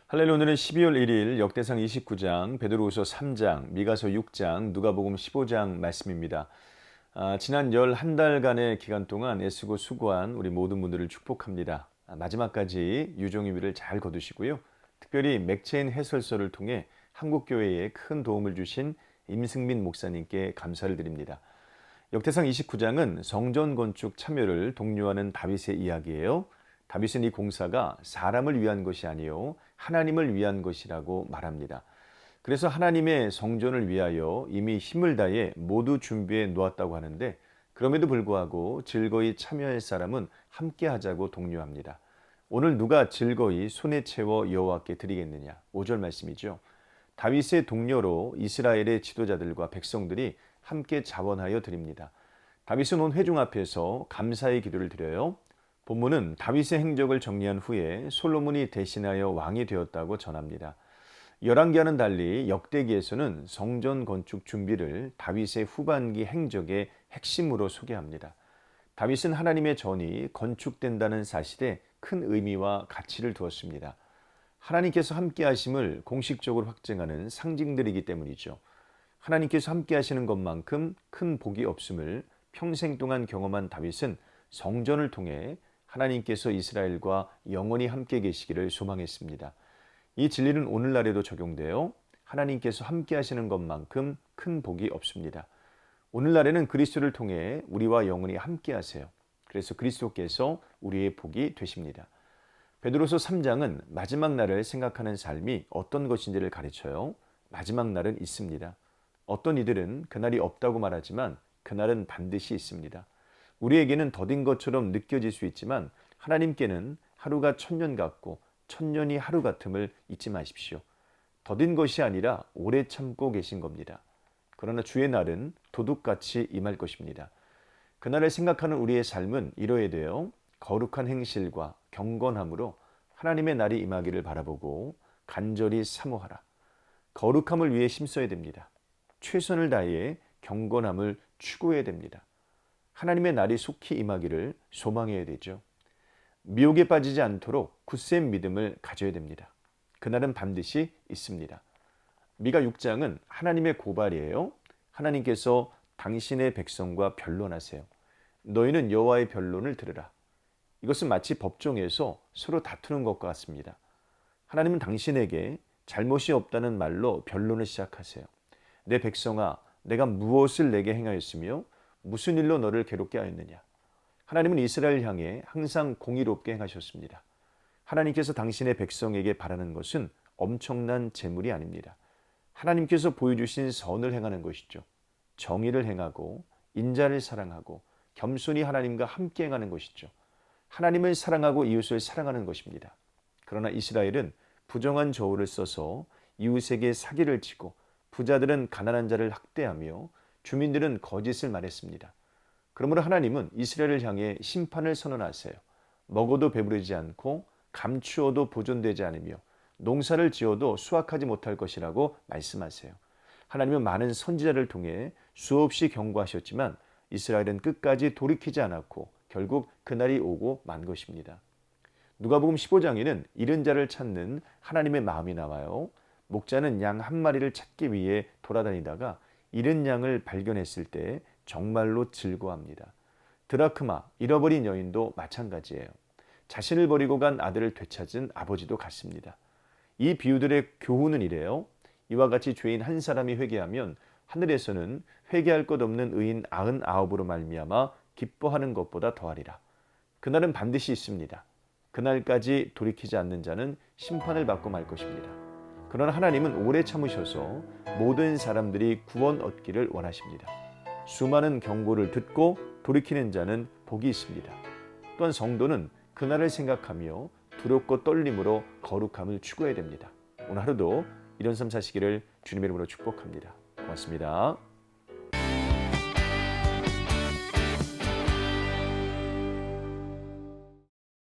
할렐루야. 오늘은 12월 1일 역대상 29장, 베드로후서 3장, 미가서 6장, 누가복음 15장 말씀입니다. 지난 11달간의 기간 동안 애쓰고 수고한 우리 모든 분들을 축복합니다. 마지막까지 유종의 미를 잘 거두시고요. 특별히 맥체인 해설서를 통해 한국교회에 큰 도움을 주신 임승민 목사님께 감사를 드립니다. 역대상 29장은 성전 건축 참여를 독려하는 다윗의 이야기예요. 다윗은 이 공사가 사람을 위한 것이 아니요 하나님을 위한 것이라고 말합니다. 그래서 하나님의 성전을 위하여 이미 힘을 다해 모두 준비해 놓았다고 하는데, 그럼에도 불구하고 즐거이 참여할 사람은 함께 하자고 독려합니다. 오늘 누가 즐거이 손에 채워 여호와께 드리겠느냐? 5절 말씀이죠. 다윗의 동료로 이스라엘의 지도자들과 백성들이 함께 자원하여 드립니다. 다윗은 온 회중 앞에서 감사의 기도를 드려요. 본문은 다윗의 행적을 정리한 후에 솔로몬이 대신하여 왕이 되었다고 전합니다. 열왕기와는 달리 역대기에서는 성전 건축 준비를 다윗의 후반기 행적의 핵심으로 소개합니다. 다윗은 하나님의 전이 건축된다는 사실에 큰 의미와 가치를 두었습니다. 하나님께서 함께 하심을 공식적으로 확증하는 상징들이기 때문이죠. 하나님께서 함께 하시는 것만큼 큰 복이 없음을 평생 동안 경험한 다윗은 성전을 통해 하나님께서 이스라엘과 영원히 함께 계시기를 소망했습니다. 이 진리는 오늘날에도 적용되어 하나님께서 함께 하시는 것만큼 큰 복이 없습니다. 오늘날에는 그리스도를 통해 우리와 영원히 함께 하세요. 그래서 그리스도께서 우리의 복이 되십니다. 베드로서 3장은 마지막 날을 생각하는 삶이 어떤 것인지를 가르쳐요. 마지막 날은 있습니다. 어떤 이들은 그날이 없다고 말하지만 그날은 반드시 있습니다. 우리에게는 더딘 것처럼 느껴질 수 있지만 하나님께는 하루가 천년 같고 천년이 하루 같음을 잊지 마십시오. 더딘 것이 아니라 오래 참고 계신 겁니다. 그러나 주의 날은 도둑같이 임할 것입니다. 그날을 생각하는 우리의 삶은 이뤄야 돼요. 거룩한 행실과 경건함으로 하나님의 날이 임하기를 바라보고 간절히 사모하라. 거룩함을 위해 힘써야 됩니다. 최선을 다해 경건함을 추구해야 됩니다. 하나님의 날이 속히 임하기를 소망해야 되죠. 미혹에 빠지지 않도록 굳센 믿음을 가져야 됩니다. 그날은 반드시 있습니다. 미가 6장은 하나님의 고발이에요. 하나님께서 당신의 백성과 변론하세요. 너희는 여호와의 변론을 들으라. 이것은 마치 법정에서 서로 다투는 것과 같습니다. 하나님은 당신에게 잘못이 없다는 말로 변론을 시작하세요. 내 백성아, 내가 무엇을 내게 행하였으며 무슨 일로 너를 괴롭게 하였느냐? 하나님은 이스라엘 향해 항상 공의롭게 행하셨습니다. 하나님께서 당신의 백성에게 바라는 것은 엄청난 재물이 아닙니다. 하나님께서 보여주신 선을 행하는 것이죠. 정의를 행하고 인자를 사랑하고 겸손히 하나님과 함께 행하는 것이죠. 하나님을 사랑하고 이웃을 사랑하는 것입니다. 그러나 이스라엘은 부정한 저울을 써서 이웃에게 사기를 치고 부자들은 가난한 자를 학대하며 주민들은 거짓을 말했습니다. 그러므로 하나님은 이스라엘을 향해 심판을 선언하세요. 먹어도 배부르지 않고 감추어도 보존되지 않으며 농사를 지어도 수확하지 못할 것이라고 말씀하세요. 하나님은 많은 선지자를 통해 수없이 경고하셨지만 이스라엘은 끝까지 돌이키지 않았고 결국 그날이 오고 만 것입니다. 누가복음 15장에는 잃은 자를 찾는 하나님의 마음이 나와요. 목자는 양 한 마리를 찾기 위해 돌아다니다가 잃은 양을 발견했을 때 정말로 즐거워합니다. 드라크마, 잃어버린 여인도 마찬가지예요. 자신을 버리고 간 아들을 되찾은 아버지도 같습니다. 이 비유들의 교훈은 이래요. 이와 같이 죄인 한 사람이 회개하면 하늘에서는 회개할 것 없는 의인 99으로 말미암아 기뻐하는 것보다 더하리라. 그날은 반드시 있습니다. 그날까지 돌이키지 않는 자는 심판을 받고 말 것입니다. 그러나 하나님은 오래 참으셔서 모든 사람들이 구원 얻기를 원하십니다. 수많은 경고를 듣고 돌이키는 자는 복이 있습니다. 또한 성도는 그날을 생각하며 두렵고 떨림으로 거룩함을 추구해야 됩니다. 오늘 하루도 이런 삶 사시기를 주님의 이름으로 축복합니다. 고맙습니다.